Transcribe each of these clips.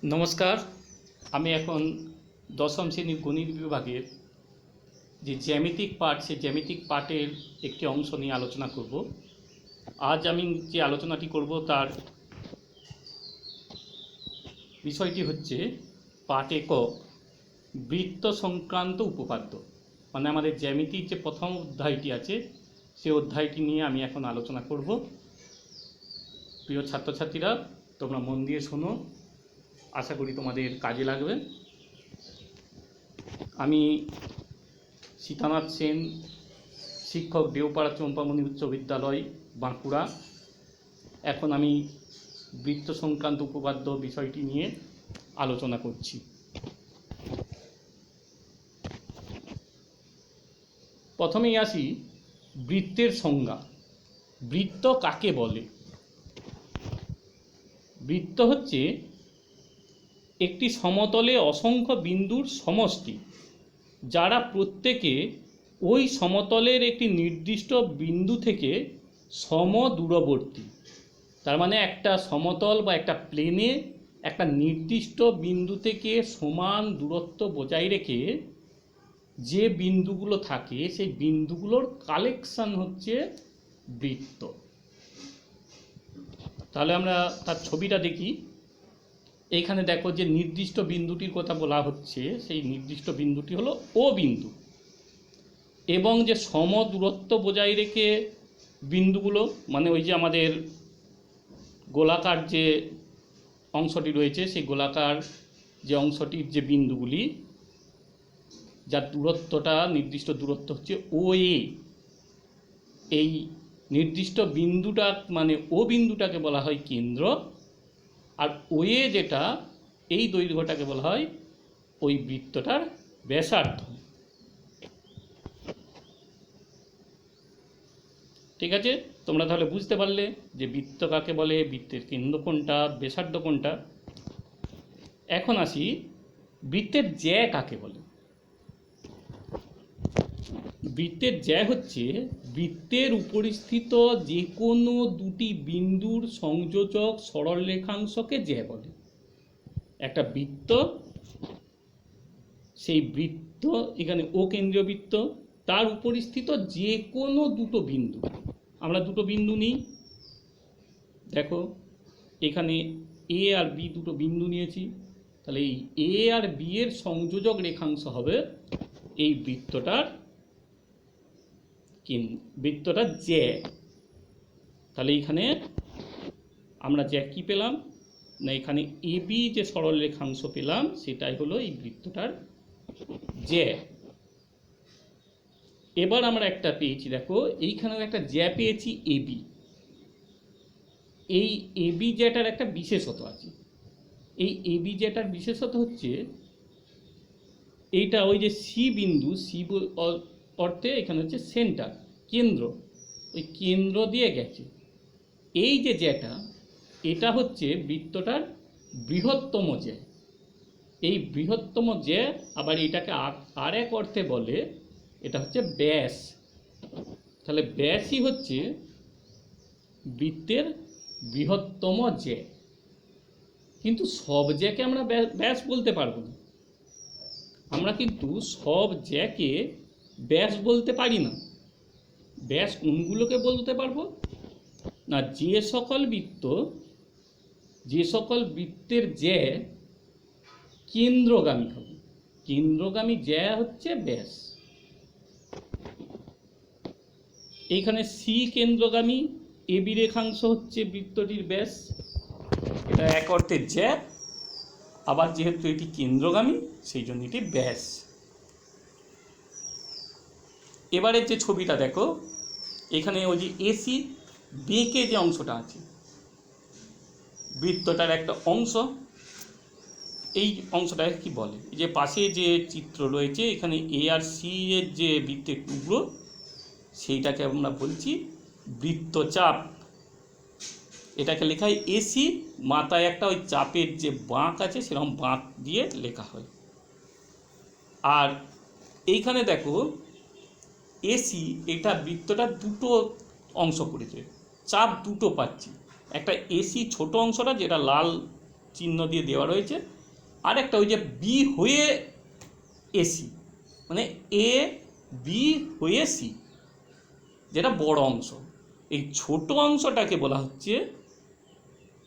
নমস্কার। আমি এখন দশম শ্রেণীর গণিত বিভাগের যে জ্যামিতিক পার্ট, সেই জ্যামিতিক পার্টের একটি অংশ নিয়ে আলোচনা করব। আজ আমি যে আলোচনাটি করব তার বিষয়টি হচ্ছে পার্ট একক, বৃত্ত সংক্রান্ত উপপাদ্য। মানে আমাদের জ্যামিতির যে প্রথম অধ্যায়টি আছে সেই অধ্যায়টি নিয়ে আমি এখন আলোচনা করব। প্রিয় ছাত্রছাত্রীরা, তোমরা মন দিয়ে শোনো, আশা করি তোমাদের কাজে লাগবে। আমি সীতানাথ সেন, শিক্ষক, দেওপাড়া চম্পামণি উচ্চ বিদ্যালয়, বাঁকুড়া। এখন আমি বৃত্ত সংক্রান্ত উপপাদ্য বিষয়টি নিয়ে আলোচনা করছি। প্রথমেই আসি বৃত্তের সংজ্ঞা। বৃত্ত কাকে বলে? বৃত্ত হচ্ছে একটি সমতলে অসংখ্য বিন্দুর সমষ্টি, যারা প্রত্যেকে ওই সমতলের একটি নির্দিষ্ট বিন্দু থেকে সমদূরবর্তী। তার মানে একটা সমতল বা একটা প্লেনে একটা নির্দিষ্ট বিন্দু থেকে সমান দূরত্ব বজায় রেখে যে বিন্দুগুলো থাকে সেই বিন্দুগুলোর কালেকশন হচ্ছে বৃত্ত। তাহলে আমরা তার ছবিটা দেখি। এইখানে দেখো যে নির্দিষ্ট বিন্দুটির কথা বলা হচ্ছে, সেই নির্দিষ্ট বিন্দুটি হলো ও বিন্দু, এবং যে সম দূরত্ব বজায় রেখে বিন্দুগুলো, মানে ওই যে আমাদের গোলাকার যে অংশটি রয়েছে, সেই গোলাকার যে অংশটির যে বিন্দুগুলি, যার দূরত্বটা নির্দিষ্ট দূরত্ব হচ্ছে ও এ, এই নির্দিষ্ট বিন্দুটা মানে ও বিন্দুটাকে বলা হয় কেন্দ্র, আর ও এ যেটা, এই দৈর্ঘ্যটাকে বলা হয় ওই বৃত্তটার ব্যাসার্ধ। ঠিক আছে, তোমরা তাহলে বুঝতে পারলে যে বৃত্ত কাকে বলে, বৃত্তের কেন্দ্র কোনটা, ব্যাসার্ধ কোনটা। এখন আসি বৃত্তের জ্যা কাকে বলে। বৃত্তের জ্যা হচ্ছে বৃত্তের উপরিস্থিত যে কোনো দুটি বিন্দুর সংযোজক সরলরেখাংশকে জ্যা বলে। একটা বৃত্ত, সেই বৃত্ত এখানে ও কেন্দ্রীয় বৃত্ত, তার উপরিস্থিত যে কোনো দুটো বিন্দু, আমরা দুটো বিন্দু নিই, দেখো এখানে এ আর বি দুটো বিন্দু নিয়েছি, তাহলে এই এ আর বি এর সংযোজক রেখাংশ হবে এই বৃত্তটার জ্যা। তাহলে এইখানে আমরা জ্যা কি পেলাম না, এখানে এ বি যে সরল রেখাংশ পেলাম সেটাই হলো এই বৃত্তটার জ্যা। এবার আমরা একটা পেয়েছি, দেখো এইখানেও একটা জ্যা পেয়েছি এ বি। এই এ বি জ্যাটার একটা বিশেষত্ব আছে। এই এ বি জ্যাটার বিশেষত্ব হচ্ছে এইটা ওই যে সি বিন্দু, সি অর্থে এখানে হচ্ছে সেন্টার, কেন্দ্র, ওই কেন্দ্র দিয়ে গেছে। এই যে জ্যাটা, এটা হচ্ছে বৃত্তটার বৃহত্তম জ্যা। এই বৃহত্তম জ্যা আবার এটাকে আর এক অর্থে বলে, এটা হচ্ছে ব্যাস। তাহলে ব্যাসই হচ্ছে বৃত্তের বৃহত্তম জ্যা। কিন্তু সব জ্যাকে আমরা ব্যাস বলতে পারবো না। আমরা কিন্তু সব জ্যাকে ব্যাস বলতে পারি না। ব্যাস কোনগুলোকে বলতে পারবো না, যে সকল বৃত্তের জ্যা কেন্দ্রগামী হবে, কেন্দ্রগামী জ্যা হচ্ছে ব্যাস। এইখানে সি কেন্দ্রগামী, এ বি রেখাংশ হচ্ছে বৃত্তটির ব্যাস, এটা এক অর্থে জ্যা, আবার যেহেতু এটি কেন্দ্রগামী সেই জন্য এটি ব্যাস। এবারে যে ছবিটা দেখো, এখানে ওই যে এসি বেঁকে যে অংশটা আছে, বৃত্তটার একটা অংশ, এই অংশটাকে কি বলে? এই যে পাশে যে চিত্র রয়েছে, এখানে এ আর সি এর যে বৃত্তের টুকরো, সেইটাকে আমরা বলছি বৃত্তচাপ। এটাকে লেখা হয় এসি, মাথায় একটা ওই চাপের যে বাঁক আছে সেরকম বাঁক দিয়ে লেখা হয়। আর এইখানে দেখো এসি, এটা বৃত্তটা দুটো অংশ করেছে, চাপ দুটো পাচ্ছি। একটা এসি ছোট অংশটা যেটা লাল চিহ্ন দিয়ে দেওয়া রয়েছে। আর একটা ওই যে বি হয়ে এসি, মানে এ বি হয়ে সি, যেটা বড় অংশ। এই ছোট অংশটাকে বলা হচ্ছে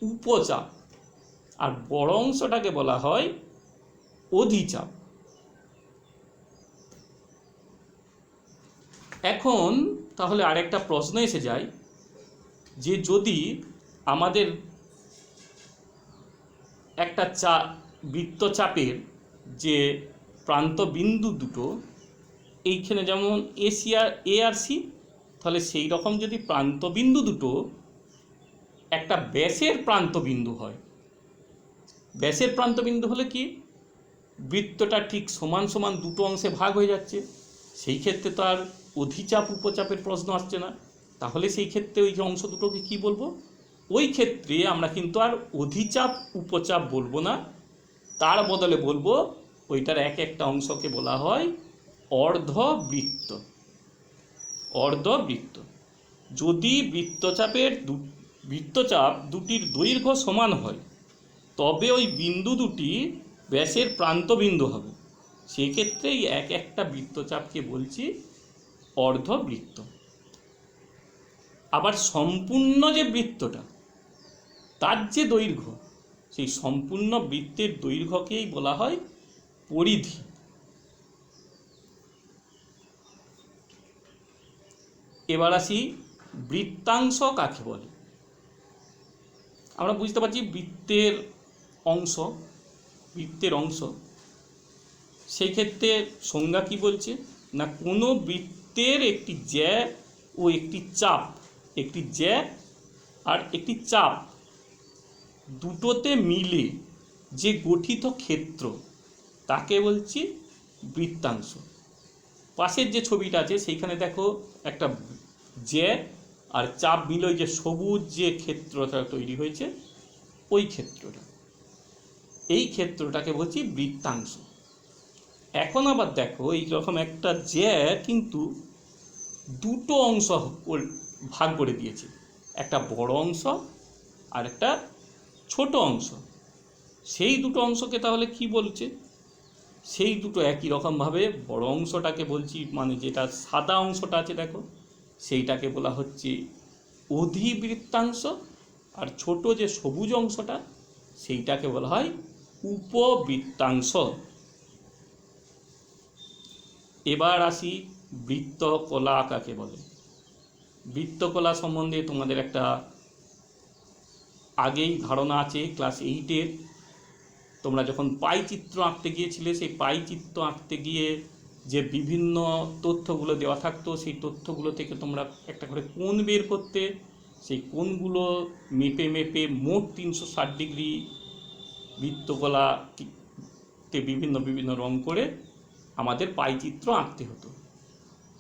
উপচাপ, আর বড় অংশটাকে বলা হয় অধিচাপ। এখন তাহলে আরেকটা প্রশ্ন এসে যায় যে যদি আমাদের একটা বৃত্তচাপের যে প্রান্ত বিন্দু দুটো এইখানে যেমন এসি আর এ আর সি, তাহলে সেই রকম যদি প্রান্ত বিন্দু দুটো একটা ব্যাসের প্রান্ত বিন্দু হয়, ব্যাসের প্রান্ত বিন্দু হলে কি বৃত্তটা ঠিক সমান সমান দুটো অংশে ভাগ হয়ে যাচ্ছে, সেই ক্ষেত্রে তো আর অধিচাপ উপচাপের প্রশ্ন আসছে না। তাহলে সেই ক্ষেত্রে ওই যে অংশ দুটোকে কি বলবো? ওই ক্ষেত্রে আমরা কিন্তু আর অধিচাপ উপচাপ বলবো না, তার বদলে বলবো ওইটার এক একটা অংশকে বলা হয় অর্ধবৃত্ত। অর্ধবৃত্ত। যদি বৃত্তচাপ দুটির দৈর্ঘ্য সমান হয় তবে ওই বিন্দু দুটি ব্যাসের প্রান্ত বিন্দু হবে, সেক্ষেত্রে এক একটা বৃত্তচাপকে বলছি অর্ধবৃত্ত। আবার সম্পূর্ণ যে বৃত্তটা তার যে দৈর্ঘ্য, সেই সম্পূর্ণ বৃত্তের দৈর্ঘ্যকেই বলা হয় পরিধি। এবার আসি বৃত্তাংশ কাকে বলে। আমরা বুঝতে পারছি বৃত্তের অংশ, সেই ক্ষেত্রে সংজ্ঞা কি বলছে না, কোনো বৃত্তের একটি জ্যা ও একটি চাপ, একটি জ্যা আর একটি চাপ দুটোতে মিলে যে গঠিত ক্ষেত্র তাকে বলছি বৃত্তাংশ। পাশের যে ছবিটা আছে সেইখানে দেখো একটা জ্যা আর চাপ মিলে যে সবুজ যে ক্ষেত্রটা তৈরি হয়েছে, ওই ক্ষেত্রটা, এই ক্ষেত্রটাকে বলছি বৃত্তাংশ। এখন আবার দেখো এইরকম একটা জ্যা কিন্তু দুটো অংশ ভাগ করে দিয়েছে, একটা বড় অংশ আর একটা ছোট অংশ। সেই দুটো অংশকে তাহলে কি বলছে? সেই দুটো একই রকমভাবে বড় অংশটাকে বলছি, মানে যেটা সাদা অংশটা আছে দেখো, সেইটাকে বলা হচ্ছে অধিবৃত্তাংশ, আর ছোট যে সবুজ অংশটা সেইটাকে বলা হয় উপবৃত্তাংশ। এবার আসি বৃত্তকলা কাকে বলে। বৃত্তকলা সম্বন্ধে তোমাদের একটা আগেই ধারণা আছে, ক্লাস 8-এর তোমরা যখন পাই চিত্র আঁকতে গিয়েছিলে, সেই পাই চিত্র আঁকতে গিয়ে যে বিভিন্ন তথ্যগুলো দেওয়া থাকতো, সেই তথ্যগুলো থেকে তোমরা একটা করে কোণ বের করতে, সেই কোণগুলো মেপে মেপে মোট 360 ডিগ্রি বৃত্তকলাতে বিভিন্ন বিভিন্ন রং করে আমাদের পাই চিত্র আঁকতে হতো।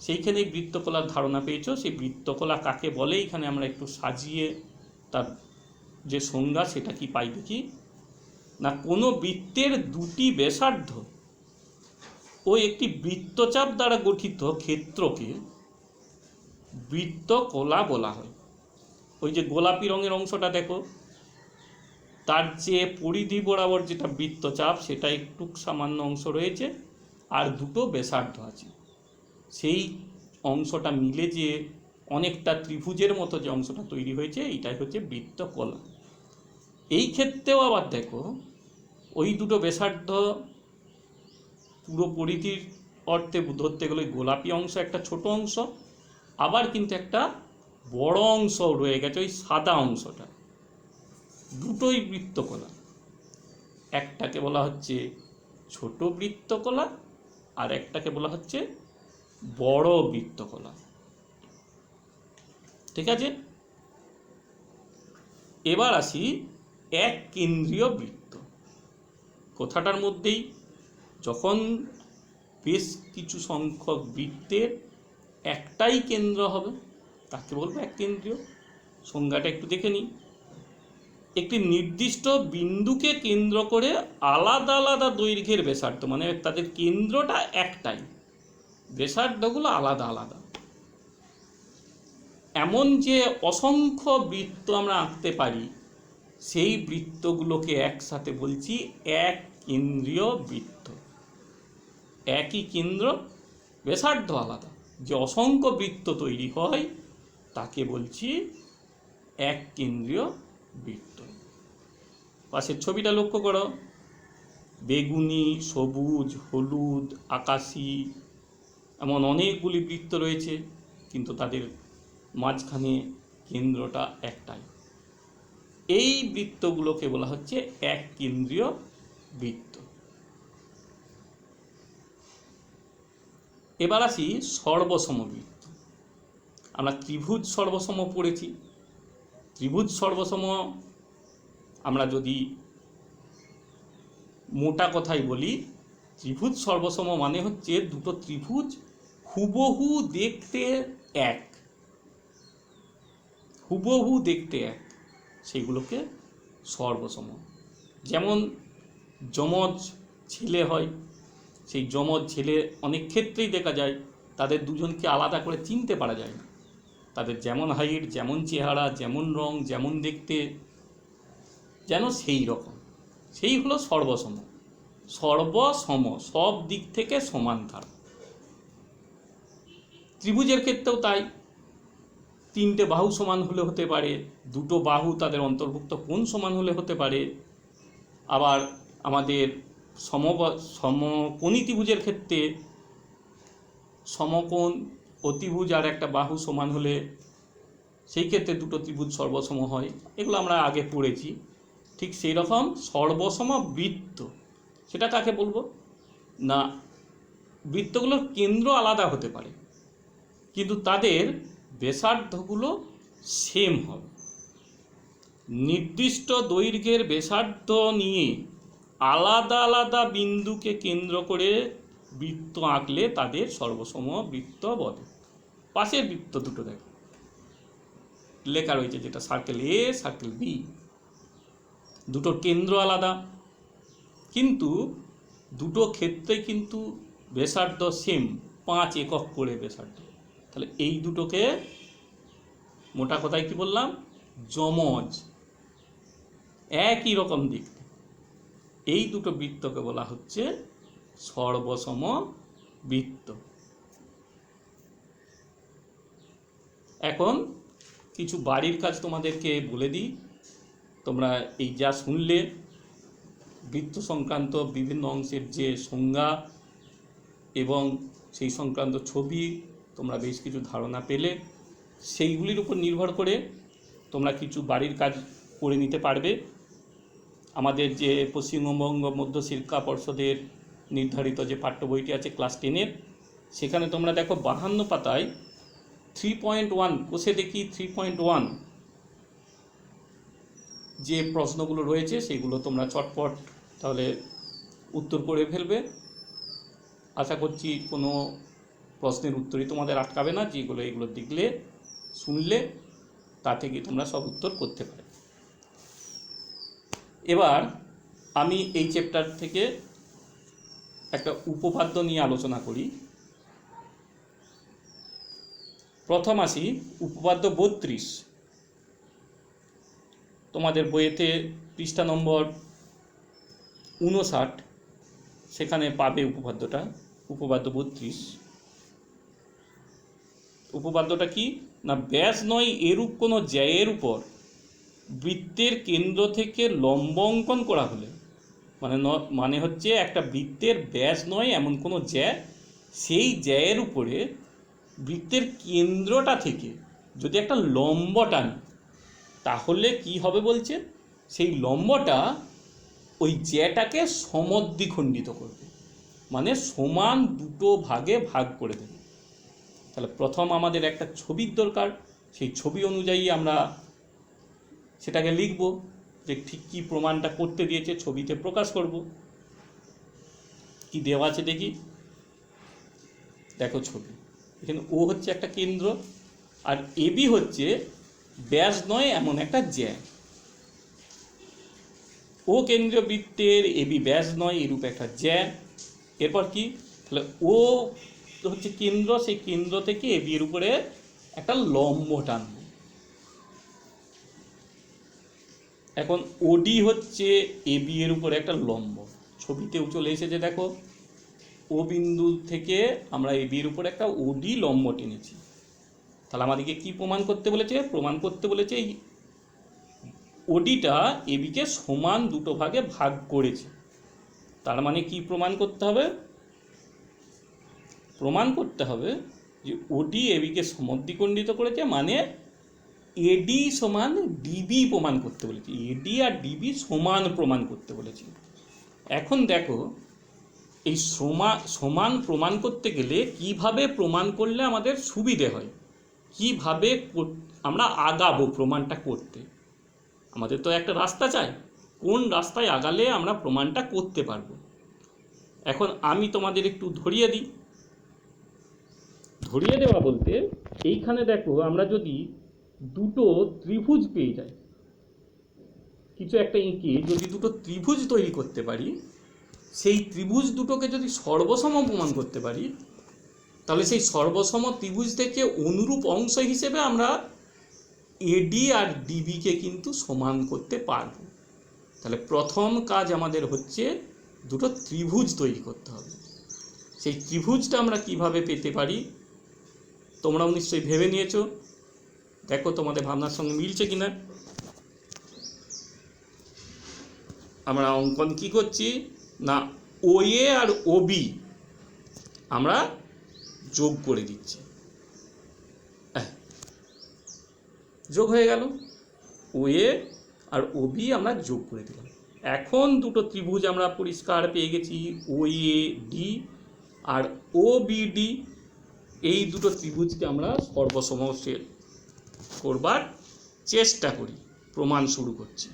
সেইখানেই বৃত্তকলার ধারণা পেয়েছো। সেই বৃত্তকলা কাকে বলে এখানে আমরা একটু সাজিয়ে তার যে সংজ্ঞা সেটা কি পাই দেখি না, কোনো বৃত্তের দুটি ব্যাসার্ধ ও একটি বৃত্তচাপ দ্বারা গঠিত ক্ষেত্রকে বৃত্তকলা বলা হয়। ওই যে গোলাপি রঙের অংশটা দেখো, তার যে পরিধি বরাবর যেটা বৃত্তচাপ সেটা একটু সামান্য অংশ রয়েছে আর দুটো ব্যাসার্ধ আছে, সেই অংশটা মিলে যে অনেকটা ত্রিভুজের মতো যে অংশটা তৈরি হয়েছে এইটাই হচ্ছে বৃত্তকলা। এই ক্ষেত্রেও আবার দেখো ওই দুটো ব্যাসার্ধ পুরো পরিধির অর্থে ধরতে গেলে গোলাপি অংশ একটা ছোট অংশ, আবার কিন্তু একটা বড় অংশ রয়ে গেছে ওই সাদা অংশটা। দুটোই বৃত্তকলা, একটাকে বলা হচ্ছে ছোট বৃত্তকলা আর একটাকে বলা হচ্ছে বড় বৃত্তকলা। ঠিক আছে, এবার আসি এক কেন্দ্রীয় বৃত্ত কথাটার মধ্যেই। যখন বেশ কিছু সংখ্যক বৃত্তের একটাই কেন্দ্র হবে তাকে বলবো এক কেন্দ্রীয়। সংজ্ঞাটা একটু দেখে নিই। একটি নির্দিষ্ট বিন্দুকে কেন্দ্র করে আলাদা আলাদা দৈর্ঘ্যের ব্যাসার্ধ, মানে তাদের কেন্দ্রটা একটাই, ব্যাসার্ধগুলো আলাদা আলাদা, এমন যে অসংখ্য বৃত্ত আমরা আঁকতে পারি সেই বৃত্তগুলোকে একসাথে বলছি এক কেন্দ্রীয় বৃত্ত। একই কেন্দ্র, ব্যাসার্ধ আলাদা, যে অসংখ্য বৃত্ত তৈরি হয় তাকে বলছি এক কেন্দ্রীয় বৃত্ত। পাশের ছবিটা লক্ষ্য করো, বেগুনি, সবুজ, হলুদ, আকাশি, এমন অনেকগুলি বৃত্ত রয়েছে, কিন্তু তাদের মাঝখানে কেন্দ্রটা একটাই। এই বৃত্তগুলোকে বলা হচ্ছে এক কেন্দ্রীয় বৃত্ত। এবার আসি সর্বসম বৃত্ত। আমরা ত্রিভুজ সর্বসম পড়েছি। ত্রিভুজ সর্বসম আমরা যদি মোটা কথায় বলি, ত্রিভুজ সর্বসম মানে হচ্ছে দুটো ত্রিভুজ হুবহু দেখতে এক, হুবহু দেখতে এক, সেগুলোকে সর্বসম। যেমন যমজ ছেলে হয়, সেই যমজ ছেলে অনেক ক্ষেত্রেই দেখা যায় তাদের দুজনকে আলাদা করে চিনতে পারা যায় না। তাদের যেমন হাইট, যেমন চেহারা, যেমন রং, যেমন দেখতে, যেন সেই রকম, সেই হলো সর্বসম। সর্বসম, সব দিক থেকে সমান থাকা। ত্রিভুজের ক্ষেত্রেও তাই, তিনটে বাহু সমান হলে হতে পারে, দুটো বাহু তাদের অন্তর্ভুক্ত কোণ সমান হলে হতে পারে। আবার আমাদের সমকোণী ত্রিভুজের ক্ষেত্রে সমকোণ অতিভুজ আর একটা বাহু সমান হলে সেই ক্ষেত্রে দুটো ত্রিভুজ সর্বসম হয়। এগুলো আমরা আগে পড়েছি। ঠিক সেই রকম সর্বসম বৃত্ত, সেটা কাকে বলবো না, বৃত্তগুলোর কেন্দ্র আলাদা হতে পারে কিন্তু তাদের ব্যাসার্ধগুলো সেম হবে। নির্দিষ্ট দৈর্ঘ্যের ব্যাসার্ধ নিয়ে আলাদা আলাদা বিন্দুকে কেন্দ্র করে বৃত্ত আঁকলে তাদের সর্বসম বৃত্ত বলে। পাশের বৃত্ত দুটো দেখো লেখা রয়েছে, যেটা সার্কেল এ, সার্কেল বি, দুটোর কেন্দ্র আলাদা কিন্তু দুটো ক্ষেত্রে কিন্তু ব্যাসার্ধ সেম, 5 একক করে ব্যাসার্ধ। তাহলে এই দুটোকে মোটা কথায় কি বললাম, যমজ, একই রকম দেখতে। এই দুটো বৃত্তকে বলা হচ্ছে সর্বসম বৃত্ত। এখন কিছু বাড়ির কাজ তোমাদেরকে বলে দিই। তোমরা এই যা শুনলে বৃত্ত সংক্রান্ত বিভিন্ন অংশের যে সংজ্ঞা এবং সেই সংক্রান্ত ছবি, তোমরা বেশ কিছু ধারণা পেলে। সেইগুলির উপর নির্ভর করে তোমরা কিছু বাড়ির কাজ করে নিতে পারবে। আমাদের যে পশ্চিমবঙ্গ মধ্য শিক্ষা পর্ষদের নির্ধারিত যে পাঠ্য বইটি আছে ক্লাস 10-এর, সেখানে তোমরা দেখো 52 পাতায় 3.1 কোষে দেখি 3.1 যে প্রশ্নগুলো রয়েছে সেগুলো তোমরা চটপট তাহলে উত্তর করে ফেলবে। আশা করছি কোনো প্রশ্নের উত্তরই তোমাদের আটকাবে না, যেগুলো এগুলো দেখলে শুনলে তা থেকে তোমরা সব উত্তর করতে পারবে। এবার আমি এই চ্যাপ্টার থেকে একটা উপপাদ্য নিয়ে আলোচনা করি। প্রথম আসি উপপাদ্য 32, তোমাদের বইয়েতে পৃষ্ঠা নম্বর 59, সেখানে পাবে উপপাদ্যটা, উপপাদ্য 32। উপপাদ্যটা কি না, ব্যাস নয় এরূপ কোনো জ্যায়ের উপর বৃত্তের কেন্দ্র থেকে লম্ব অঙ্কন করা হলে, মানে হচ্ছে একটা বৃত্তের ব্যাস নয় এমন কোনো জ্যা, সেই জ্যায়ের উপরে বৃত্তের কেন্দ্রটা থেকে যদি একটা লম্ব টানি তাহলে কি হবে বলছে, সেই লম্বটা ওই জ্যাটাকে সমদ্বিখণ্ডিত করবে, মানে সমান দুটো ভাগে ভাগ করে দেবে। তাহলে প্রথম আমাদের একটা ছবির দরকার, সেই ছবি অনুযায়ী আমরা সেটাকে লিখব, যে ঠিক কী প্রমাণটা করতে দিয়েছে ছবিতে প্রকাশ করব। কি দেওয়া আছে দেখি, দেখো ছবি, এখানে ও হচ্ছে একটা কেন্দ্র আর এবি হচ্ছে ব্যাস নয় এমন একটা জ্যা। ও কেন্দ্রীয় বৃত্তের, এবি ব্যাস নয় এরূপ একটা জ্যা। এরপর কি, তাহলে ও হচ্ছে কেন্দ্র, সেই কেন্দ্র থেকে এবি এর উপরে একটা লম্ব টানব। এখন ওডি হচ্ছে এবি এর উপরে একটা লম্ব, ছবিতেও চলে এসেছে দেখো, ও বিন্দু থেকে আমরা এবি এর উপরে একটা ওডি লম্ব টেনেছি। তাহলে আমাদেরকে কি প্রমাণ করতে বলেছে? প্রমাণ করতে বলেছে এই ওডিটা এবিকে সমান দুটো ভাগে ভাগ করেছে। তার মানে কি প্রমাণ করতে হবে? প্রমাণ করতে হবে যে ওডি এবিকে সমদ্বিখণ্ডিত করেছে, মানে এডি সমান ডিবি প্রমাণ করতে বলেছি। এডি আর ডিবি সমান প্রমাণ করতে বলেছি। এখন দেখো এই সমান প্রমাণ করতে গেলে কিভাবে প্রমাণ করলে আমাদের সুবিধে হয়, কিভাবে আমরা আগাবো প্রমাণটা করতে। আমাদের তো একটা রাস্তা চাই, কোন রাস্তায় আগালে আমরা প্রমাণটা করতে পারবো। এখন আমি তোমাদের একটু ধরিয়ে দিই। ধরিয়ে দেওয়া বলতে এইখানে দেখো, আমরা যদি দুটো ত্রিভুজ পেয়ে যাই, কিছু একটা এঁকে যদি দুটো ত্রিভুজ তৈরি করতে পারি, সেই ত্রিভুজ দুটোকে যদি সর্বসম প্রমাণ করতে পারি, তাহলে সেই সর্বসম ত্রিভুজ থেকে অনুরূপ অংশ হিসেবে আমরা এডি আর ডিবিকে কিন্তু সমান করতে পারব। তাহলে প্রথম কাজ আমাদের হচ্ছে দুটো ত্রিভুজ তৈরি করতে হবে। সেই ত্রিভুজটা আমরা কিভাবে পেতে পারি তোমরাও নিশ্চয়ই ভেবে নিয়েছো। দেখো তোমাদের ভাবনার সঙ্গে মিলছে কিনা। আমরা অঙ্কন কি করছি না, ও এ আর ও বি আমরা যোগ করে দিচ্ছি। যোগ হয়ে গেল, ও এ আর ও বি আমরা যোগ করে দিলাম। এখন দুটো ত্রিভুজ আমরা পরিষ্কার পেয়ে গেছি, ও এ ডি আর ও বি ডি। এই দুটো ত্রিভুজকে আমরা সর্বসম করবার চেষ্টা করি। প্রমাণ শুরু করছি।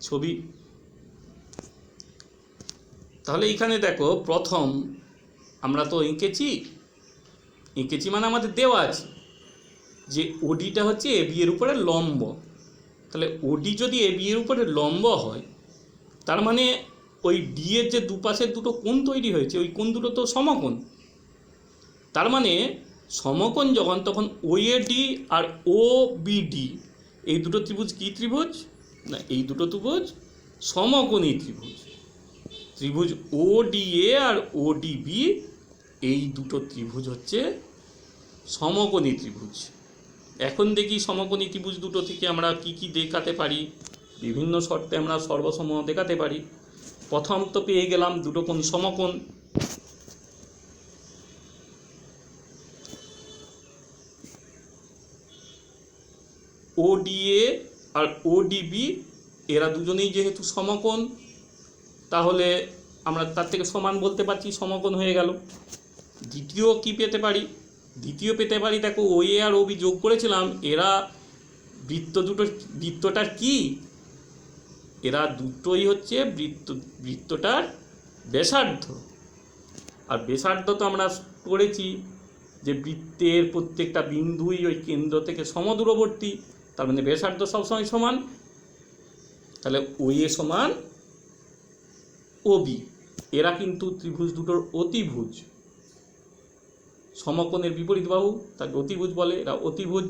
ছবি তাহলে এখানে দেখো, প্রথম আমরা তো এঁকেছি মানে আমাদের দেওয়া আছে যে ওডিটা হচ্ছে এবি এর উপরে লম্ব। তাহলে ওডি যদি এবি এর উপরে লম্ব হয়, তার মানে ওই ডি এর যে দুপাশের দুটো কোণ তৈরি হয়েছে, ওই কোণ দুটো তো সমকোণ। তার মানে সমকোণ যখন, তখন ও এ ডি আর ও বি ডি এই দুটো ত্রিভুজ কি ত্রিভুজ না, এই দুটো ত্রিভুজ সমকোণী ত্রিভুজ। ত্রিভুজ ও ডি এ আর ও ডি বি এই দুটো ত্রিভুজ হচ্ছে সমকোণী ত্রিভুজ। এখন দেখি সমকোণী ত্রিভুজ দুটো থেকে আমরা কি কি দেখাতে পারি। বিভিন্ন শর্তে আমরা সর্বসম দেখাতে পারি। প্রথম তো পেয়ে গেলাম দুটো কোণ সমকোণ। ও ডি এ আর ও ডি বি এরা দুজনেই যেহেতু সমকোণ, তাহলে আমরা তার থেকে সমান বলতে পারছি, সমকোণ হয়ে গেল। দ্বিতীয় কি পেতে পারি? দ্বিতীয় পেতে পারি, দেখো ও এ আর ও বি যোগ করেছিলাম, এরা বৃত্তটার কি, এরা দুটোই হচ্ছে বৃত্তটার ব্যাসার্ধ। আর ব্যাসার্ধ তো আমরা করেছি যে বৃত্তের প্রত্যেকটা বিন্দুই ওই কেন্দ্র থেকে সমদূরবর্তী, তার মানে ব্যাসার্ধ সবসময় সমান। তাহলে ও এ সমান ও বি, এরা কিন্তু ত্রিভুজ দুটোর অতিভুজ। সমকোণের বিপরীত বাহু তাকে অতিভুজ বলে, এরা অতিভুজ।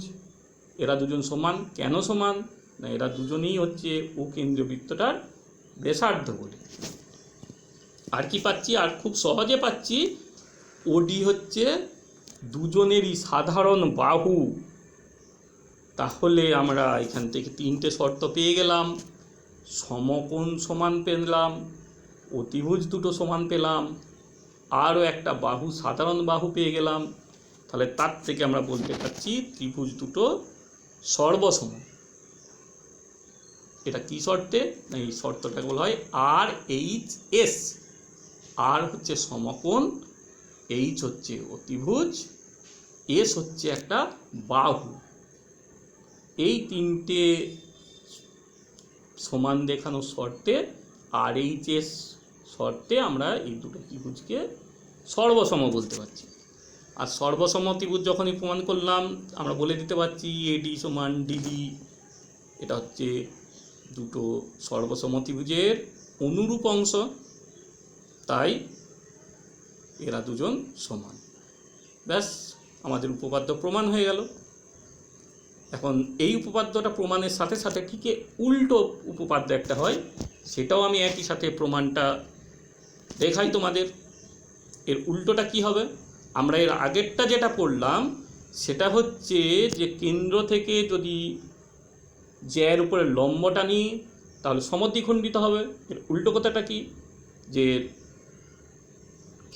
এরা দুজন সমান। কেন সমান না, এরা দুজনেই হচ্ছে ও কেন্দ্রীয় বৃত্তটার ব্যাসার্ধ বলে। আর কি পাচ্ছি? আর খুব সহজে পাচ্ছি, ওডি হচ্ছে দুজনেরই সাধারণ বাহু। তাহলে আমরা এখান থেকে তিনটে শর্ত পেয়ে গেলাম। সমকোণ সমান পেলাম, অতিভুজ দুটো সমান পেলাম, আরও একটা বাহু সাধারণ বাহু পেয়ে গেলাম। তাহলে তার থেকে আমরা বলতে পারছি ত্রিভুজ দুটো সর্বসম। এটা কি শর্তে না, এই শর্তটাকে বলা হয় আর এইচ এস। আর হচ্ছে সমকোণ, এইচ হচ্ছে অতিভুজ, এস হচ্ছে একটা বাহু। এই তিনটে সমান দেখানো শর্তে আর এইচ এস শর্তে আমরা এই দুটো ত্রিভুজকে সর্বসম বলতে পারছি। আর সর্বসম ত্রিভুজ যখনই প্রমাণ করলাম, আমরা বলে দিতে পারছি এডি সমান ডিবি। এটা হচ্ছে দুটো সর্বসম ত্রিভুজের অনুরূপ অংশ, তাই এরা দুজন সমান। ব্যাস, আমাদের উপপাদ্য প্রমাণ হয়ে গেল। এখন এই উপপাদ্যটা প্রমাণের সাথে সাথে ঠিক উল্টো উপপাদ্য একটা হয়, সেটাও আমি একই সাথে প্রমাণটা দেখাই তোমাদের। এর উল্টোটা কি হবে? আমরা এর আগেরটা যেটা পড়লাম সেটা হচ্ছে যে কেন্দ্র থেকে যদি জ্যার উপরে লম্বটা নিই তাহলে সমদ্বিখণ্ডিত হবে। এর উল্টো কথাটা কি, যে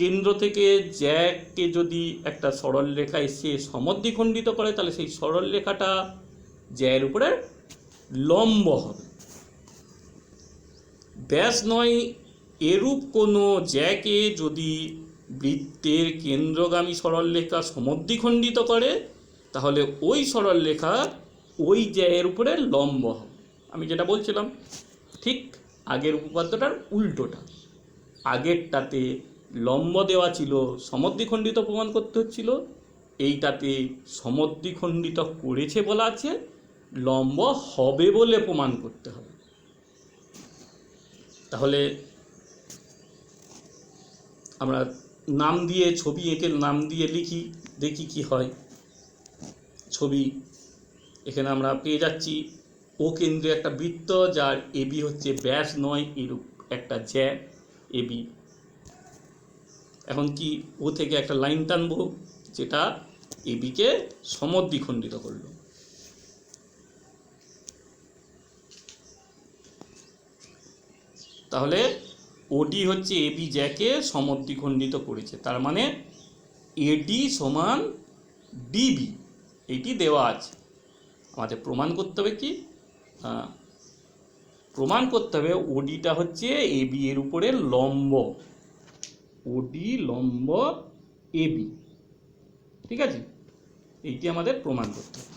কেন্দ্র থেকে জ্যাকে যদি একটা সরল রেখা এসে সমদ্বিখণ্ডিত করে তাহলে সেই সরল রেখাটা জ্যার উপরে লম্ব হবে। ব্যাস নয়, এরূপ কোনো জ্যাকে যদি বৃত্তের কেন্দ্রগামী সরলরেখা সমদ্বিখণ্ডিত করে তাহলে ওই সরলরেখা ওই জ্যায়ের উপরে লম্ব হবে। আমি যেটা বলছিলাম ঠিক আগের উপপাদ্যটার উল্টোটা। আগেরটাতে লম্ব দেওয়া ছিল, সমদ্বিখণ্ডিত প্রমাণ করতে হচ্ছিল, এইটাতে সমদ্বিখণ্ডিত করেছে বলা আছে, লম্ব হবে বলে প্রমাণ করতে হবে। তাহলে আমরা নাম দিয়ে, ছবি এঁকে নাম দিয়ে লিখি, দেখি কি হয়। ছবি এখানে আমরা পেয়ে যাচ্ছি ও কেন্দ্রে একটা বৃত্ত যার এবি হচ্ছে ব্যাস নয় এরূপ একটা জ্যা এবি। এখন কি ও থেকে একটা লাইন টানবো যেটা এবিকে সমদ্বিখণ্ডিত করলো। তাহলে ওডি হচ্ছে এবি জ্যাকে সমদ্বিখণ্ডিত করেছে, তার মানে এডি সমান ডিবি, এইটি দেওয়া আছে। আমাদের প্রমাণ করতে হবে কি, প্রমাণ করতে হবে ওডিটা হচ্ছে এবি এর উপরে লম্ব, ওডি লম্ব এবি, ঠিক আছে? এইটি আমাদের প্রমাণ করতে হবে।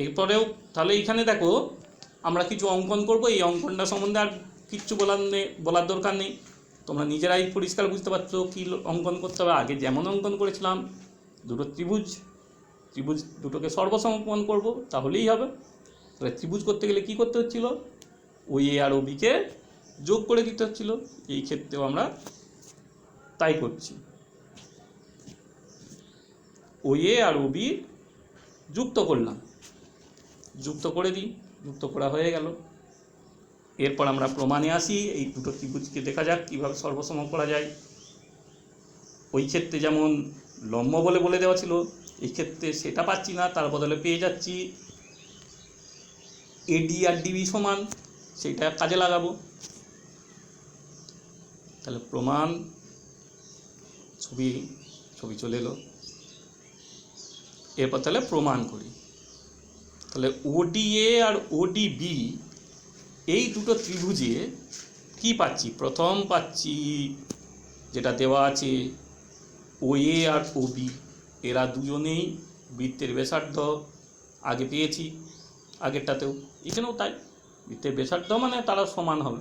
এরপরেও তাহলে এইখানে দেখো আমরা কিছু অঙ্কন করব, এই অঙ্কনটা সম্বন্ধে আর কিচ্ছু বলার দরকার নেই, তোমরা নিজেরাই পরিষ্কার বুঝতে পারছো কী অঙ্কন করতে হবে। আগে যেমন অঙ্কন করেছিলাম, দুটো ত্রিভুজ দুটোকে সর্বসম প্রমাণ করব, তাহলেই হবে। তাহলে ত্রিভুজ করতে গেলে কি করতে হচ্ছিল, ও এ আর ওবিকে যোগ করে দিতে হচ্ছিল। এই ক্ষেত্রেও আমরা তাই করছি, ও এ আর ওবি যুক্ত করলাম, যুক্ত করে দিই, যুক্ত করা হয়ে গেল। এরপর আমরা প্রমাণে আসি, এই দুটো ত্রিভুজকে দেখা যাক কীভাবে সর্বসম করা যায়। ওই ক্ষেত্রে যেমন লম্ব বলে দেওয়া ছিল, এই ক্ষেত্রে সেটা পাচ্ছি না, তার বদলে পেয়ে যাচ্ছি এডি আর ডিবি সমান, সেইটা কাজে লাগাবো। তাহলে প্রমাণ, ছবি চলে এলো। এরপর তাহলে প্রমাণ করি। তাহলে ওডিএ আর ওডিবি এই দুটো ত্রিভুজে কি পাচ্ছি, প্রথম পাচ্ছি যেটা দেওয়া আছে ও এ আর ওবি, এরা দুজনেই বৃত্তের ব্যাসার্ধ, আগে পেয়েছি আগেরটাতেও, এখানেও তাই, বৃত্তের ব্যাসার্ধ মানে তারা সমান হবে।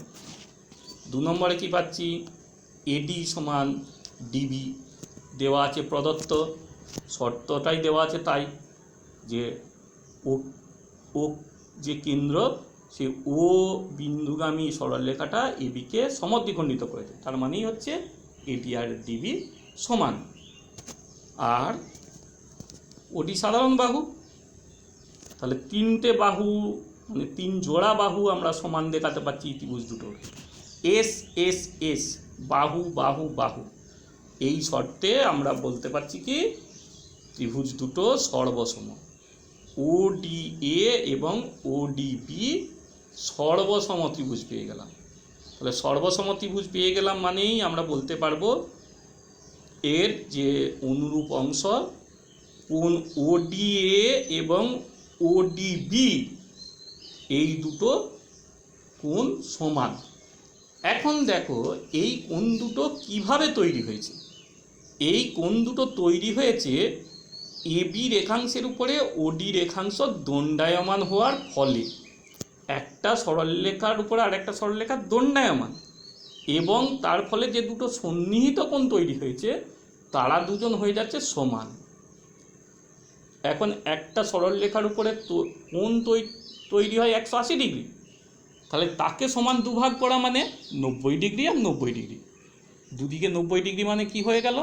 দু নম্বরে কি পাচ্ছি, এডি সমান ডিবি দেওয়া আছে প্রদত্ত, শর্তটাই দেওয়া আছে তাই যে ও যে কেন্দ্র সে ও বিন্দুগামী সরলরেখাটা এবিকে সমদ্বিখণ্ডিত করেছে, তার মানেই হচ্ছে এডি আর ডিবি সমান। আর ওডি সাধারণ বাহু, তাহলে তিনটে বাহু মানে তিন জোড়া বাহু আমরা সমান দেখাতে পারছি ত্রিভুজ দুটোর, এস এস এস বাহু বাহু বাহু, এই শর্তে আমরা বলতে পারছি কি ত্রিভুজ দুটো সর্বসম। ওডিএ এবং ওডিবি সর্বসম ত্রিভুজ পেয়ে গেলাম। তাহলে সর্বসম ত্রিভুজ পেয়ে গেলাম মানেই আমরা বলতে পারবো এর যে অনুরূপ অংশ কোণ ওডিএ এবং ওডিবি এই দুটো কোণ সমান। এখন দেখো এই কোণ দুটো কিভাবে তৈরি হয়েছে। এই কোণ দুটো তৈরি হয়েছে এবি রেখাংশের উপরে ওডি রেখাংশ দণ্ডায়মান হওয়ার ফলে। একটা সরলরেখার উপরে আর একটা সরলরেখা দণ্ডায়মান, এবং তার ফলে যে দুটো সন্নিহিত কোণ তৈরি হয়েছে তারা দুজন হয়ে যাচ্ছে সমান। এখন একটা সরলরেখার উপরে কোণ তৈরি হয় 180 ডিগ্রি, তাহলে তাকে সমান দুভাগ করা মানে 90 ডিগ্রি আর 90 ডিগ্রি। দুদিকে 90 ডিগ্রি মানে কি হয়ে গেল?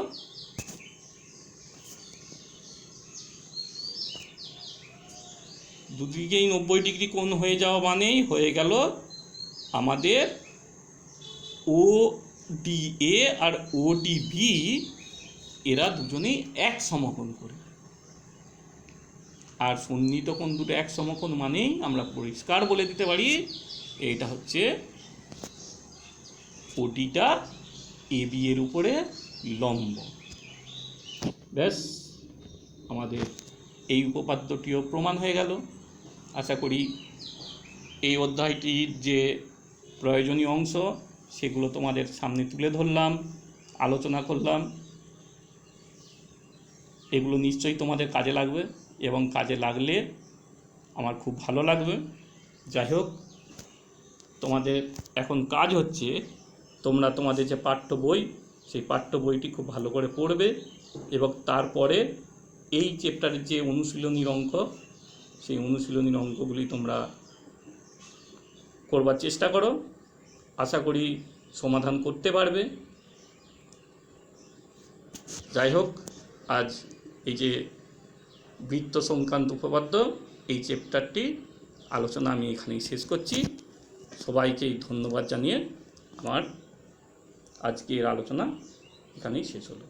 দুদিকেই 90 ডিগ্রি কোণ হয়ে যাওয়া মানেই হয়ে গেল আমাদের ODA আর ODB এরা দুজনেই এক সমকোণ করে। আর সন্নিহিত কোণ দুটো এক সমকোণ মানেই আমরা পরিষ্কার বলে দিতে পারি এটা হচ্ছে ODটা AB এর উপরে লম্ব। ব্যাস, আমাদের এই উপপাদ্যটিও প্রমাণ হয়ে গেল। আশা করি এই অধ্যায়টির যে প্রয়োজনীয় অংশ সেগুলো তোমাদের সামনে তুলে ধরলাম, আলোচনা করলাম। এগুলো নিশ্চয়ই তোমাদের কাজে লাগবে এবং কাজে লাগলে আমার খুব ভালো লাগবে। যাই হোক, তোমাদের এখন কাজ হচ্ছে তোমরা তোমাদের যে পাঠ্য বই সেই পাঠ্য বইটি খুব ভালো করে পড়বে এবং তারপরে এই চ্যাপ্টারের যে অনুশীলনীর অঙ্ক সেই অনুশীলনীর অঙ্কগুলি তোমরা করবার চেষ্টা করো। আশা করি সমাধান করতে পারবে। যাই হোক, আজ এই যে বৃত্ত সংক্রান্ত উপপাদ্য এই চ্যাপ্টারটি আলোচনা আমি এখানেই শেষ করছি। সবাইকেই ধন্যবাদ জানিয়ে আমার আজকের আলোচনা এখানেই শেষ হলো।